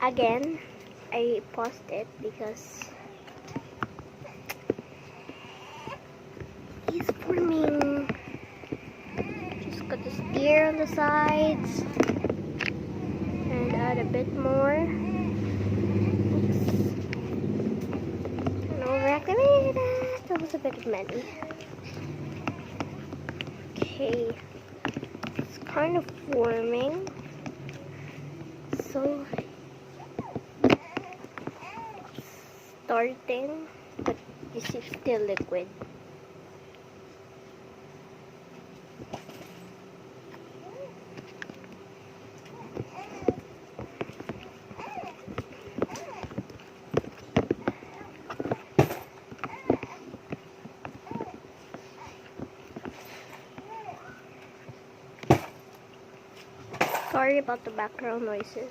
Again, I paused it because he's forming. Just got the steer on the sides and add a bit more. Oops. And overactivated it. That was a bit many. Okay, it's kind of forming. So starting, but this is still liquid. Sorry about the background noises.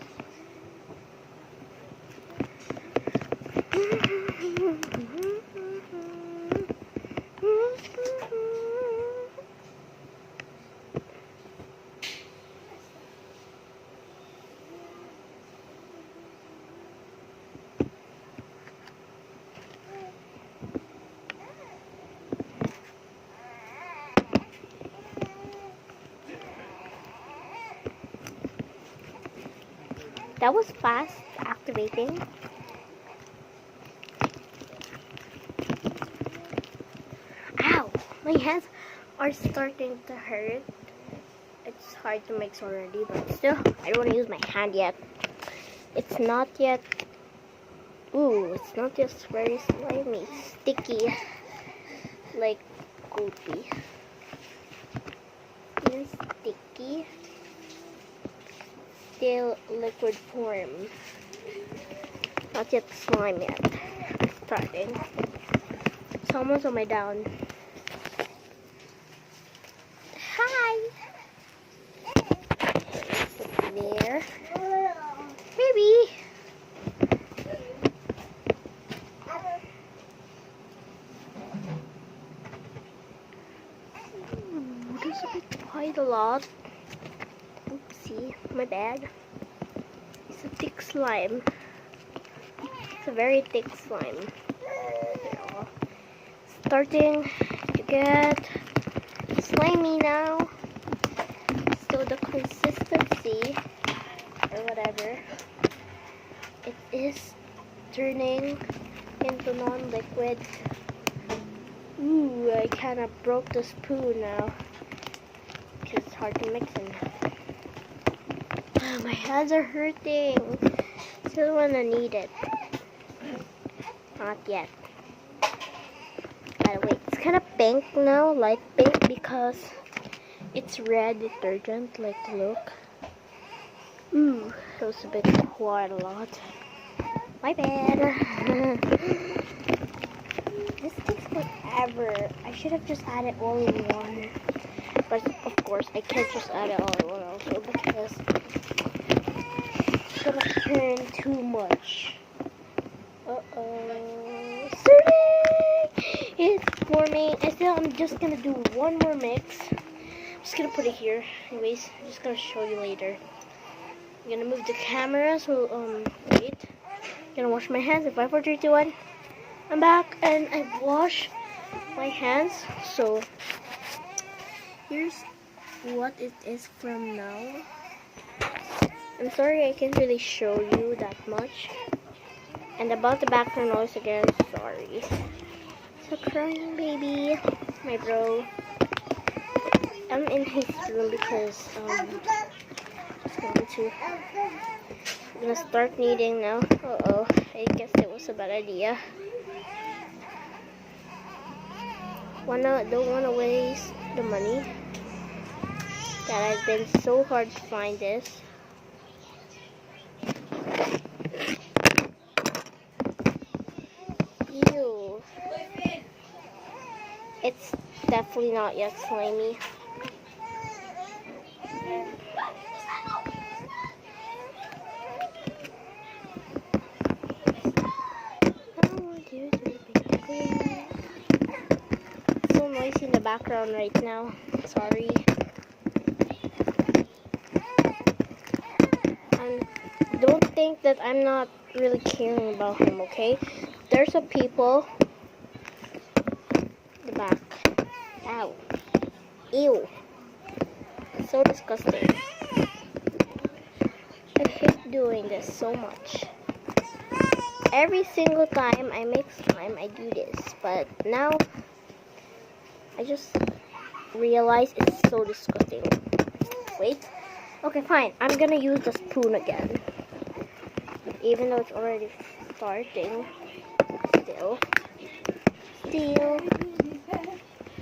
That was fast activating. Ow! My hands are starting to hurt. It's hard to mix already, but still, I don't want to use my hand yet. It's not yet. Ooh, it's not just very slimy, sticky, like goopy. It's sticky. Still liquid form. Not yet slime yet. Starting. It's almost on my down. Hi! Sit there. Baby! There's a bit quite a lot. Oopsie, my bad. It's a thick slime. It's a very thick slime. Starting to get slimy now. So the consistency, or whatever, it is turning into non-liquid. Ooh, I kind of broke the spoon now. Because it's hard to mix in. My hands are hurting. Still wanna knead it. Not yet. Gotta wait. It's kind of pink now, light pink, because it's red detergent, like the look. Ooh, that was a bit quite a lot. My bad. This takes forever. I should have just added all in one. But of course, I can't just add it all in one also because it's gonna turn too much. Uh-oh. It's forming. I'm just gonna do one more mix. I'm just gonna put it here. Anyways, I'm just gonna show you later. I'm gonna move the camera, so wait. I'm gonna wash my hands in 5, 4, 3, 2, 1. I'm back and I wash my hands. So here's what it is from now. I'm sorry I can't really show you that much. And about the background noise again, sorry. So crying baby, my bro. I'm in his room because I'm gonna start kneading now. Uh-oh, I guess it was a bad idea. Don't wanna waste the money that I've been so hard to find this. Ew. It's definitely not yet slimy. So noisy in the background right now. Sorry. And don't think that I'm not really caring about him, okay? There's a people. The back. Ow. Ew. It's so disgusting. I hate doing this so much. Every single time I make slime, I do this. But now, I just realize it's so disgusting. Wait. Okay, fine. I'm gonna use the spoon again. Even though it's already starting. Still.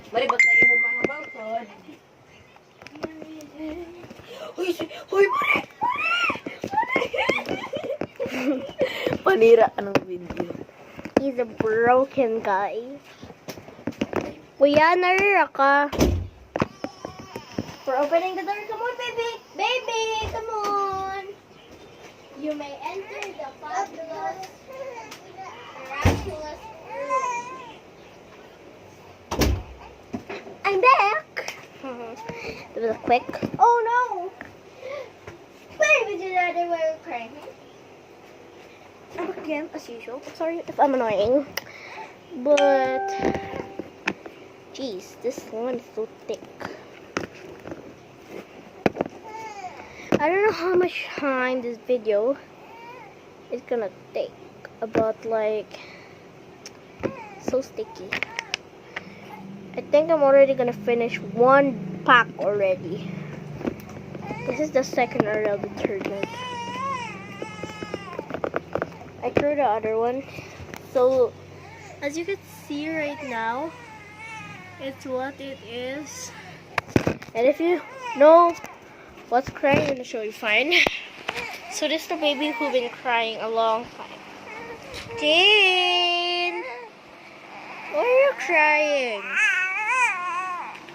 Maribot na imo mga bangkod. Hoy, panira anong video. He's a broken guy. Kuya, narira ka. We're opening the door. Come on, baby. Baby, come on. You may enter the fabulous, miraculous room. I'm back. It was a quick. Oh no. Baby, did I do my crying? Again, as usual. Sorry if I'm annoying. But, jeez, this one is so thick. I don't know how much time this video is gonna take. About like, so sticky. I think I'm already gonna finish one pack already. This is the second Ariel detergent. I threw the other one. So, as you can see right now, it's what it is. And if you know what's crying, I'm gonna show you fine. So this is the baby who's been crying a long time. Dean! Why are you crying?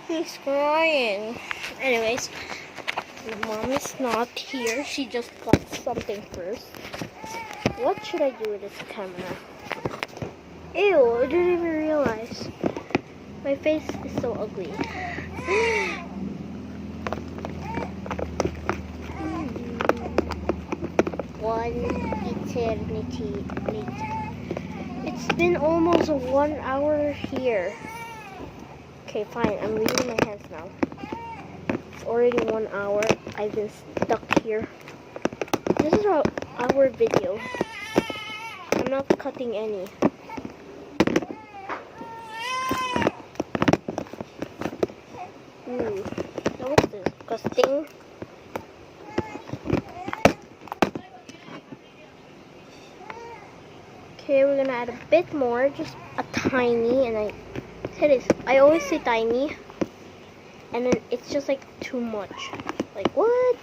He's crying. Anyways, my mom is not here. She just got something first. What should I do with this camera? Ew, I didn't even realize. My face is so ugly. One eternity later. It's been almost 1 hour here. Okay, fine. I'm leaving my hands now. It's already 1 hour. I've been stuck here. This is our video. I'm not cutting any. That was disgusting. Okay, we're gonna add a bit more, just a tiny, and I always say tiny, and then it's just like too much. Like what?